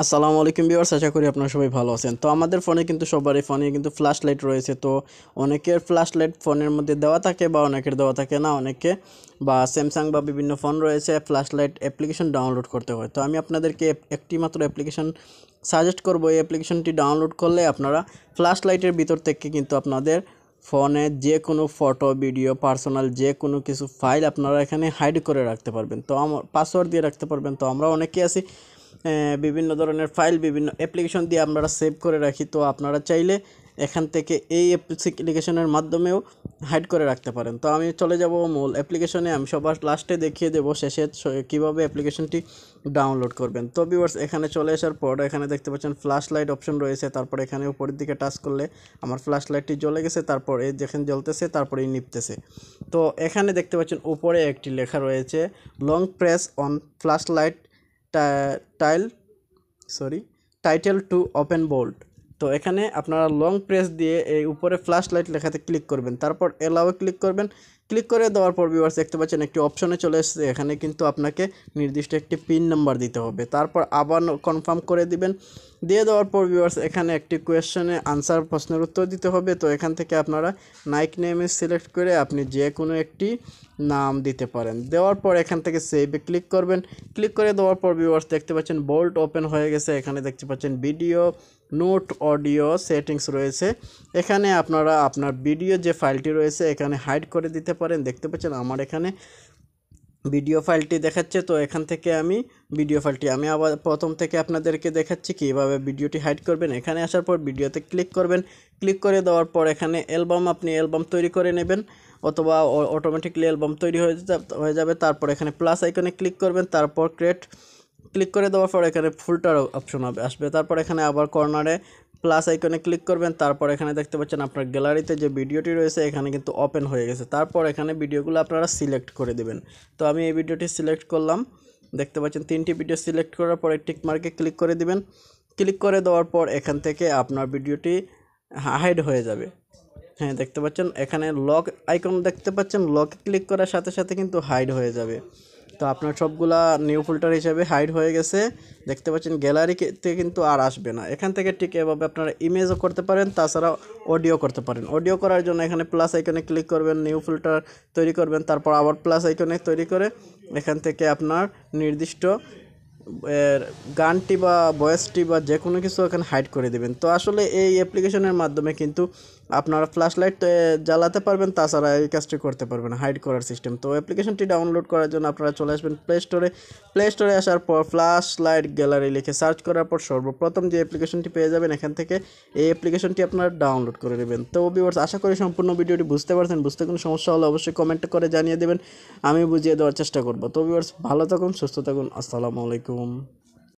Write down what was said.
আসসালামু আলাইকুম ভিউয়ার্স, আশা করি আপনারা সবাই ভালো আছেন। তো আমাদের ফোনে কিন্তু সবারই ফোনে কিন্তু ফ্ল্যাশ লাইট রয়েছে। তো অনেকের ফ্ল্যাশ লাইট ফোনের মধ্যে দেওয়া থাকে বা অনেকের দেওয়া থাকে না। অনেকে বা স্যামসাং বা বিভিন্ন ফোন রয়েছে ফ্ল্যাশ লাইট অ্যাপ্লিকেশন ডাউনলোড করতে হয়। তো আমি আপনাদেরকে একটি মাত্র অ্যাপ্লিকেশন সাজেস্ট করব। এই অ্যাপ্লিকেশনটি ডাউনলোড করলে আপনারা ফ্ল্যাশ লাইটের ভিতর থেকে কিন্তু আপনাদের ফোনে যে কোনো ফটো ভিডিও পার্সোনাল যে কোনো কিছু ফাইল আপনারা এখানে হাইড করে রাখতে পারবেন। তো আমার পাসওয়ার্ড দিয়ে রাখতে পারবেন। তো আমরা অনেকেই আছি বিভিন্ন ধরনের ফাইল বিভিন্ন অ্যাপ্লিকেশন দিয়ে আমরা সেভ করে রাখি। তো আপনারা চাইলে এখান থেকে এই অ্যাপ্লিকেশনের মাধ্যমেও হাইড করে রাখতে পারেন। তো আমি চলে যাব মূল অ্যাপ্লিকেশনে। আমি সবার লাস্টে দেখিয়ে দেবো শেষে কীভাবে অ্যাপ্লিকেশনটি ডাউনলোড করবেন। তো ভিউয়ার্স, এখানে চলে আসার পর এখানে দেখতে পাচ্ছেন ফ্ল্যাশ লাইট অপশন রয়েছে। তারপর এখানে উপরের দিকে টাচ করলে আমার ফ্ল্যাশ লাইটটি জ্বলে গেছে। তারপর এই যেখানে জ্বলতেছে তারপরেই নিপতেছে। তো এখানে দেখতে পাচ্ছেন উপরে একটি লেখা রয়েছে long press on flash light tile title to open bolt. তো এখানে আপনারা লং প্রেস দিয়ে এই উপরে ফ্ল্যাশ লাইট লেখাতে ক্লিক করবেন, তারপর এলাওয়ে ক্লিক করবেন। ক্লিক করে দেওয়ার পর ভিউয়ার্স দেখতে পাচ্ছেন একটি অপশনে চলে এসেছে। এখানে কিন্তু আপনাকে নির্দিষ্ট একটি পিন নাম্বার দিতে হবে, তারপর আবার কনফার্ম করে দিবেন। দিয়ে দেওয়ার পর ভিউয়ার্স এখানে একটি কোয়েশ্চেনে আনসার প্রশ্নের উত্তর দিতে হবে। তো এখান থেকে আপনারা নাইক নেমে সিলেক্ট করে আপনি যে কোনো একটি নাম দিতে পারেন। দেওয়ার পর এখান থেকে সেভে ক্লিক করবেন। ক্লিক করে দেওয়ার পর ভিউয়ার্স দেখতে পাচ্ছেন বোল্ট ওপেন হয়ে গেছে। এখানে দেখতে পাচ্ছেন ভিডিও নোট অডিও সেটিংস রয়েছে। এখানে আপনারা আপনার ভিডিও যে ফাইলটি রয়েছে এখানে হাইড করে দিতে পারেন। দেখতে পাচ্ছেন আমার এখানে ভিডিও ফাইলটি দেখাচ্ছে। তো এখান থেকে আমি ভিডিও ফাইলটি আমি আবার প্রথম থেকে আপনাদেরকে দেখাচ্ছি কীভাবে ভিডিওটি হাইড করবেন। এখানে আসার পর ভিডিওতে ক্লিক করবেন। ক্লিক করে দেওয়ার পর এখানে আপনি অ্যালবাম তৈরি করে নেবেন অথবা অটোমেটিকলি অ্যালবাম তৈরি হয়ে যাবে। তারপর এখানে প্লাস আইকনে ক্লিক করবেন, তারপর ক্রিয়েট ক্লিক করে দেওয়ার পর এখানে ফুলটার অপশন আসবে। তারপর এখানে আবার কর্নারে প্লাস আইকনে ক্লিক করবেন। তারপর এখানে দেখতে পাচ্ছেন আপনার গ্যালারিতে যে ভিডিওটি রয়েছে এখানে কিন্তু ওপেন হয়ে গেছে। তারপর এখানে ভিডিওগুলো আপনারা সিলেক্ট করে দেবেন। তো আমি এই ভিডিওটি সিলেক্ট করলাম। দেখতে পাচ্ছেন 3টি ভিডিও সিলেক্ট করার পর টিক মার্কে ক্লিক করে দিবেন। ক্লিক করে দেওয়ার পর এখান থেকে আপনার ভিডিওটি হাইড হয়ে যাবে। হ্যাঁ, দেখতে পাচ্ছেন এখানে লক আইকন দেখতে পাচ্ছেন, লক ক্লিক করার সাথে সাথে কিন্তু হাইড হয়ে যাবে। তো আপনার সবগুলা নিউ ফিল্টার হিসেবে হাইড হয়ে গেছে। দেখতে পাচ্ছেন গ্যালারিতে কিন্তু আর আসবে না। এখান থেকে ঠিক এভাবে আপনারা ইমেজও করতে পারেন, তাছাড়া অডিও করতে পারেন। অডিও করার জন্য এখানে প্লাস আইকনে ক্লিক করবেন, নিউ ফিল্টার তৈরি করবেন, তারপর আবার প্লাস আইকনে তৈরি করে এখান থেকে আপনার নির্দিষ্ট গানটি বা ভয়েসটি বা যে কোনো কিছু এখানে হাইড করে দেবেন। তো আসলে এই অ্যাপ্লিকেশনের মাধ্যমে কিন্তু আপনারা ফ্ল্যাশ লাইট জ্বালাতে পারবেন, তাছাড়া এই কাজটি করতে পারবেন হাইড করার সিস্টেম। তো অ্যাপ্লিকেশনটি ডাউনলোড করার জন্য আপনারা চলে আসবেন প্লে স্টোরে আসার পর ফ্ল্যাশ লাইট গ্যালারি লিখে সার্চ করার পর সর্বপ্রথম যে অ্যাপ্লিকেশনটি পেয়ে যাবেন এখান থেকে এই অ্যাপ্লিকেশনটি আপনারা ডাউনলোড করে নেবেন। তো ভিউয়ার্স, আশা করি সম্পূর্ণ ভিডিওটি বুঝতে পারছেন। বুঝতে কোনো সমস্যা হলে অবশ্যই কমেন্ট করে জানিয়ে দেবেন, আমি বুঝিয়ে দেওয়ার চেষ্টা করব। তো ভিউয়ার্স, ভালো থাকুন, সুস্থ থাকুন, আসসালামু আলাইকুম।